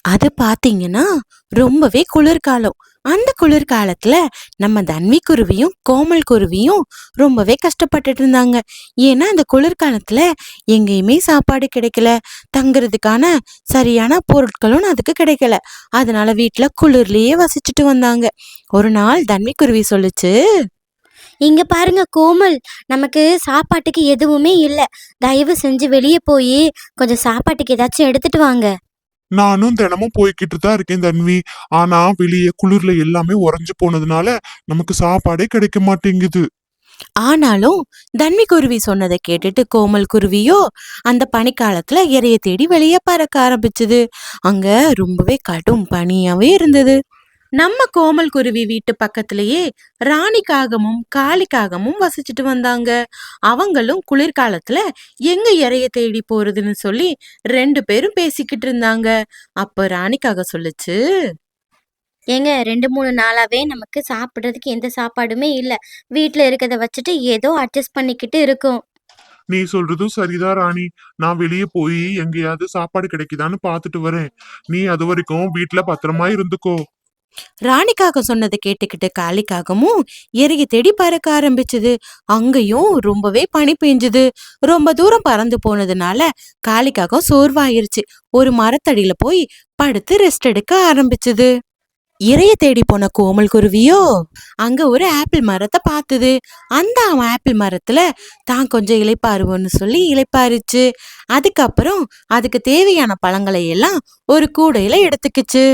அது பாத்தீங்கன்னா ரொம்பவே குளிர்காலம். அந்த குளிர்காலத்துல நம்ம தன்வி குருவியும் கோமல் குருவியும் ரொம்பவே கஷ்டப்பட்டுட்டு இருந்தாங்க. ஏன்னா அந்த குளிர்காலத்துல எங்கேயுமே சாப்பாடு கிடைக்கல, தங்குறதுக்கான சரியான பொருட்களும் அதுக்கு கிடைக்கல. அதனால வீட்டுல குளிர்லயே வசிச்சுட்டு வந்தாங்க. ஒரு நாள் தன்வி குருவி சொல்லுச்சு, இங்க பாருங்க கோமல், நமக்கு சாப்பாட்டுக்கு எதுவுமே இல்ல. தயவு செஞ்சு வெளியே போய் கொஞ்சம் சாப்பாட்டுக்கு ஏதாச்சும் எடுத்துட்டு வாங்க. நானும் தினமும் போய்கிட்டு தான் இருக்கேன் தன்வி. ஆனா வெளியே குளிர்ல எல்லாமே உறைஞ்சு போனதுனால நமக்கு சாப்பாடே கிடைக்க மாட்டேங்குது. ஆனாலும் தன்வி குருவி சொன்னதை கேட்டுட்டு கோமல் குருவியோ அந்த பனிக்காலத்துல இரைய தேடி வெளியே பறக்க ஆரம்பிச்சது. அங்க ரொம்பவே கடும் பனியாவே இருந்தது. நம்ம கோமல் குருவி வீட்டு பக்கத்திலேயே ராணிக்காகமும் காளிக்காகமும் வசிச்சுட்டு வந்தாங்க. அவங்களும் குளிர்காலத்துல எங்க இரைய தேடி போறதுன்னு சொல்லி ரெண்டு பேரும் பேசிக்கிட்டு இருந்தாங்க. அப்ப ராணிக்காக சொல்லுச்சு, ஏங்க 2-3 நாளாவே நமக்கு சாப்பிடுறதுக்கு எந்த சாப்பாடுமே இல்ல. வீட்ல இருக்கிறத வச்சுட்டு ஏதோ அட்ஜஸ்ட் பண்ணிக்கிட்டு இருக்கோம். நீ சொல்றதும் சரிதான் ராணி. நான் வெளியே போய் எங்கேயாவது சாப்பாடு கிடைக்குதான்னு பாத்துட்டு வரேன். நீ அது வரைக்கும் வீட்டுல பத்திரமா இருந்துக்கோ. ராணிக்காக சொன்னதை கேட்டுக்கிட்டு காளிக்காகமும் இறைய தேடி பறக்க ஆரம்பிச்சது. அங்கேயும் ரொம்பவே பனி பெஞ்சுது. ரொம்ப தூரம் பறந்து போனதுனால காளிக்காகம் சோர்வாயிருச்சு. ஒரு மரத்தடியில போய் படுத்து ரெஸ்ட் எடுக்க ஆரம்பிச்சது. இறைய தேடி போன கோமல் குருவியோ அங்க ஒரு ஆப்பிள் மரத்தை பார்த்தது. அந்த ஆப்பிள் மரத்துல தான் கொஞ்சம் இளைப்பாருவோன்னு சொல்லி இளைப்பாருச்சு. அதுக்கப்புறம் அதுக்கு தேவையான பழங்களை எல்லாம் ஒரு கூடையில எடுத்துக்கிச்சு.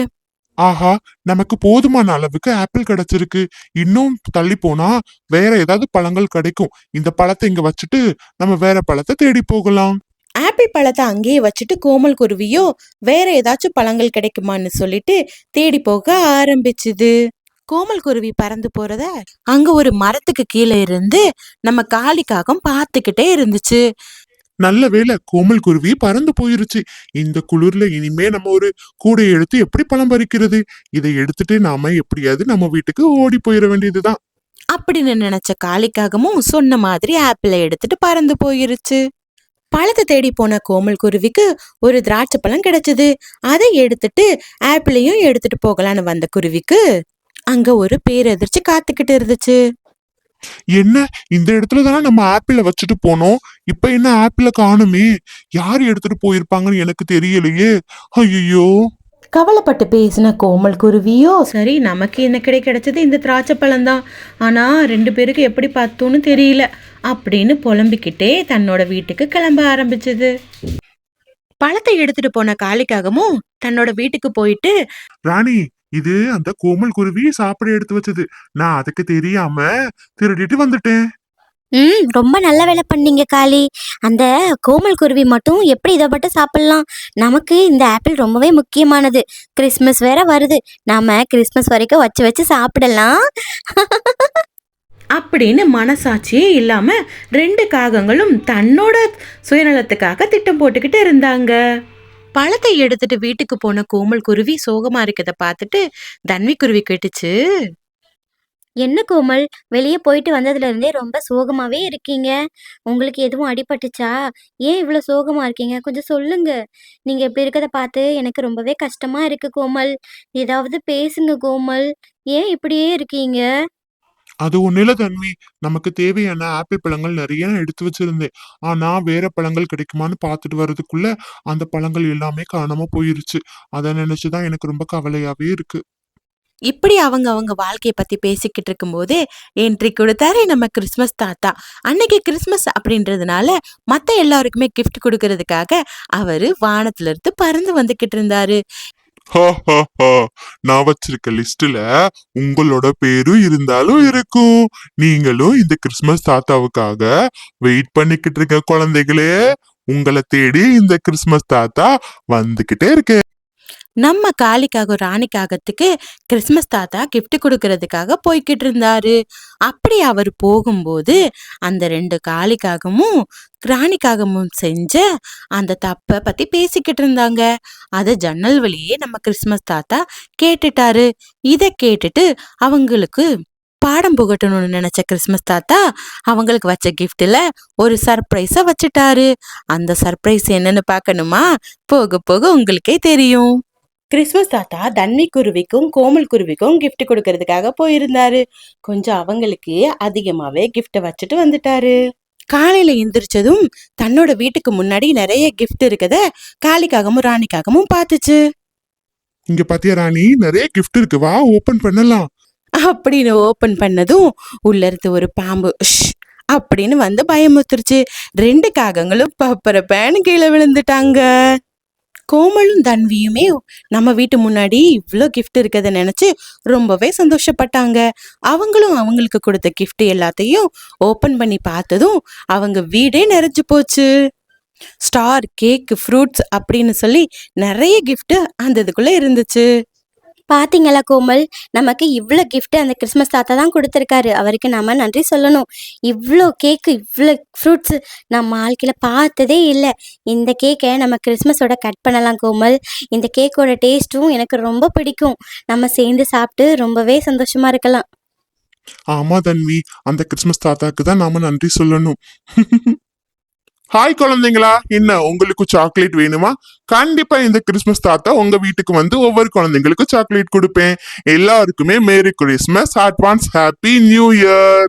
ஆஹா, நமக்கு போதுமான அளவுக்கு ஆப்பிள் கிடைச்சிருக்கு. இன்னும் தள்ளி போனா வேற ஏதாவது பழங்கள் கிடைக்கும். இந்த பழத்தை இங்க வச்சுட்டு நம்ம வேற பழத்தை தேடி போகலாம். ஆப்பிள் பழத்தை அங்கேயே வச்சுட்டு கோமல் குருவியோ வேற ஏதாச்சும் பழங்கள் கிடைக்குமான்னு சொல்லிட்டு தேடி போக ஆரம்பிச்சுது. கோமல் குருவி பறந்து போறத அங்க ஒரு மரத்துக்கு கீழே இருந்து நம்ம காளிக்காகம் பார்த்துக்கிட்டே இருந்துச்சு. நல்ல வேளை கோமல் குருவி பறந்து போயிருச்சு. இந்த குளிர்ல இனிமே நம்ம ஒரு கூடையை எடுத்து எப்படி பழம் பறிக்கிறது? இதை எடுத்துட்டு நாம எப்படியாவது நம்ம வீட்டுக்கு ஓடி போயிட வேண்டியதுதான். அப்படின்னு நினைச்ச காளிக்காகமும் சொன்ன மாதிரி ஆப்பிளை எடுத்துட்டு பறந்து போயிருச்சு. பழத்தை தேடி போன கோமல் குருவிக்கு ஒரு திராட்சை பழம் கிடைச்சது. அதை எடுத்துட்டு ஆப்பிளையும் எடுத்துட்டு போகலான்னு வந்த குருவிக்கு அங்க ஒரு பேரதிர்ச்சி காத்துக்கிட்டு இருந்துச்சு. என்ன, இந்த இடத்துல தானே நம்ம ஆப்பிள வச்சுட்டு போனோம். இப்ப என்ன ஆப்பிள காணுமே? யார் எடுத்துட்டு போயிருப்பாங்கன்னு எனக்கு தெரியலையே. ஐயோ! கவலைப்பட்டு பேசின கோமல் குருவியோ, சரி நமக்கு என்ன கிடைச்சது இந்த திராட்சை பழம்தான், ஆனா ரெண்டு பேருக்கு எப்படி பார்த்தோன்னு தெரியல அப்படின்னு புலம்பிக்கிட்டே தன்னோட வீட்டுக்கு கிளம்ப ஆரம்பிச்சது. பழத்தை எடுத்துட்டு போன காளிக்காகமும் தன்னோட வீட்டுக்கு போயிட்டு, ராணி, இது அந்த கோமல் குருவி சாப்பிட எடுத்து வச்சது. நான் அதுக்கு தெரியாம திருடிட்டு வந்துட்டேன். ரொம்ப நல்ல வேலை பண்ணீங்க காளி. அந்த கோமல் குருவி மட்டும் எப்படி இதை மட்டும் சாப்பிடலாம்? நமக்கு இந்த ஆப்பிள் ரொம்பவே முக்கியமானது. கிறிஸ்மஸ் வேற வருது. நாம கிறிஸ்மஸ் வரைக்கும் வச்சு வச்சு சாப்பிடலாம். அப்படின்னு மனசாட்சியே இல்லாம ரெண்டு காகங்களும் தன்னோட சுயநலத்துக்காக திட்டம் போட்டுக்கிட்டு இருந்தாங்க. பழத்தை எடுத்துட்டு வீட்டுக்கு போன கோமல் குருவி சோகமா இருக்கத பார்த்துட்டு தன்வி குருவி கேட்டுச்சு, என்ன கோமல், வெளியே போயிட்டு வந்ததுல இருந்தே ரொம்ப சோகமாவே இருக்கீங்க. உங்களுக்கு எதுவும் அடிபட்டுச்சா? ஏன் இவ்வளோ சோகமா இருக்கீங்க? கொஞ்சம் சொல்லுங்க. நீங்க இப்படி இருக்கத பார்த்து எனக்கு ரொம்பவே கஷ்டமா இருக்கு கோமல். ஏதாவது பேசுங்க கோமல். ஏன் இப்படியே இருக்கீங்க? அது ஒண்ணுல தன்வி, நமக்கு தேவையான ஆப்பிள் பழங்கள் நிறைய நான் எடுத்து வச்சிருந்தேன். ஆனா வேற பழங்கள் கிடைக்குமான்னு பார்த்துட்டு வர்றதுக்குள்ள அந்த பழங்கள் எல்லாமே காணாம போயிருச்சு. அதை நினைச்சுதான் எனக்கு ரொம்ப கவலையாவே இருக்கு. இப்படி அவங்க அவங்க வாழ்க்கைய பத்தி பேசிக்கிட்டு இருக்கும்போதே என்ட்ரி கொடுத்தாரு நம்ம கிறிஸ்மஸ் தாத்தா. அன்னைக்கு கிறிஸ்மஸ் அப்படின்றதுனால மத்த எல்லாருக்குமே கிஃப்ட் கொடுக்கறதுக்காக அவரு வானத்துல இருந்து பறந்து வந்துகிட்டு இருந்தாரு. நான் வச்சிருக்க லிஸ்ட்ல உங்களோட பேரும் இருந்தாலும் இருக்கும். நீங்களும் இந்த கிறிஸ்மஸ் தாத்தாவுக்காக வெயிட் பண்ணிக்கிட்டு இருக்க குழந்தைகளே. உங்களை தேடி இந்த கிறிஸ்மஸ் தாத்தா வந்துகிட்டே இருக்கு. நம்ம காளிக்காக ராணிக்காகத்துக்கு கிறிஸ்மஸ் தாத்தா கிஃப்ட் கொடுக்கறதுக்காக போய்கிட்டு இருந்தாரு. அப்படி அவர் போகும்போது அந்த ரெண்டு காளிக்காகமும் ராணிக்காகமும் செஞ்ச அந்த தப்ப பத்தி பேசிக்கிட்டு இருந்தாங்க. அத ஜன்னல் வழியே நம்ம கிறிஸ்மஸ் தாத்தா கேட்டுட்டாரு. இத கேட்டுட்டு அவங்களுக்கு பாடம் புகட்டணும்னு நினைச்ச கிறிஸ்மஸ் தாத்தா அவங்களுக்கு வச்ச கிஃப்ட்ல ஒரு சர்ப்ரைஸ வச்சுட்டாரு. அந்த சர்ப்ரைஸ் என்னன்னு பார்க்கணுமா? போக போக உங்களுக்கே தெரியும். கிறிஸ்மஸ் தாத்தா தன்வி குருவிக்கும் கோமல் குருவிக்கும் gift கொடுக்கறதுக்காக போயிருந்தாரு. கொஞ்சம் அவங்களுக்கு அதிகமாவே gift வச்சுட்டு வந்துட்டாரு. காலையில எந்திரிச்சதும் தன்னோட வீட்டுக்கு முன்னாடி நிறைய gift இருக்கத காளிக்காகமும் ராணிக்காகமும் பார்த்துச்சு. இங்க பாத்தியா ராணி, நிறைய gift இருக்கு, வா ஓபன் பண்ணலாம். அப்படின்னு ஓபன் பண்ணதும் உள்ள இருந்து ஒரு பாம்பு ஷ் அப்படின்னு வந்து பயமுத்துருச்சு. 2 காகங்களும் பப்பரப்பேன்னு கீழே விழுந்துட்டாங்க. கோமலும் தன்வியுமே நம்ம வீட்டு முன்னாடி இவ்ளோ gift இருக்கத நினைச்சு ரொம்பவே சந்தோஷப்பட்டாங்க. அவங்களும் அவங்களுக்கு கொடுத்த gift எல்லாத்தையும் ஓபன் பண்ணி பார்த்ததும் அவங்க வீடே நிறைஞ்சு போச்சு. ஸ்டார், கேக், ஃப்ரூட்ஸ் அப்படின்னு சொல்லி நிறைய gift அந்த இதுக்குள்ள இருந்துச்சு. பாத்தீங்களா கோமல், நமக்கு இவ்வளோ gift அந்த கிறிஸ்மஸ் தாத்தா தான் கொடுத்துருக்காரு. அவருக்கு நாம நன்றி சொல்லணும். இவ்வளோ கேக்கு, இவ்வளோ ஃப்ரூட்ஸ் நம்ம வாழ்க்கையில பார்த்ததே இல்லை. இந்த கேக்கை நம்ம கிறிஸ்மஸோட கட் பண்ணலாம் கோமல். இந்த கேக்கோட டேஸ்ட்டும் எனக்கு ரொம்ப பிடிக்கும். நம்ம சேர்ந்து சாப்பிட்டு ரொம்பவே சந்தோஷமா இருக்கலாம். ஆமா தன்வி, அந்த கிறிஸ்மஸ் தாத்தாக்கு தான் நாம நன்றி சொல்லணும். ஹாய் குழந்தைங்களா, என்ன உங்களுக்கு சாக்லேட் வேணுமா? கண்டிப்பா இந்த கிறிஸ்மஸ் தாத்தா உங்க வீட்டுக்கு வந்து ஒவ்வொரு குழந்தைங்களுக்கும் சாக்லேட் கொடுப்பேன். எல்லாருக்குமே merry Christmas, advance happy new year.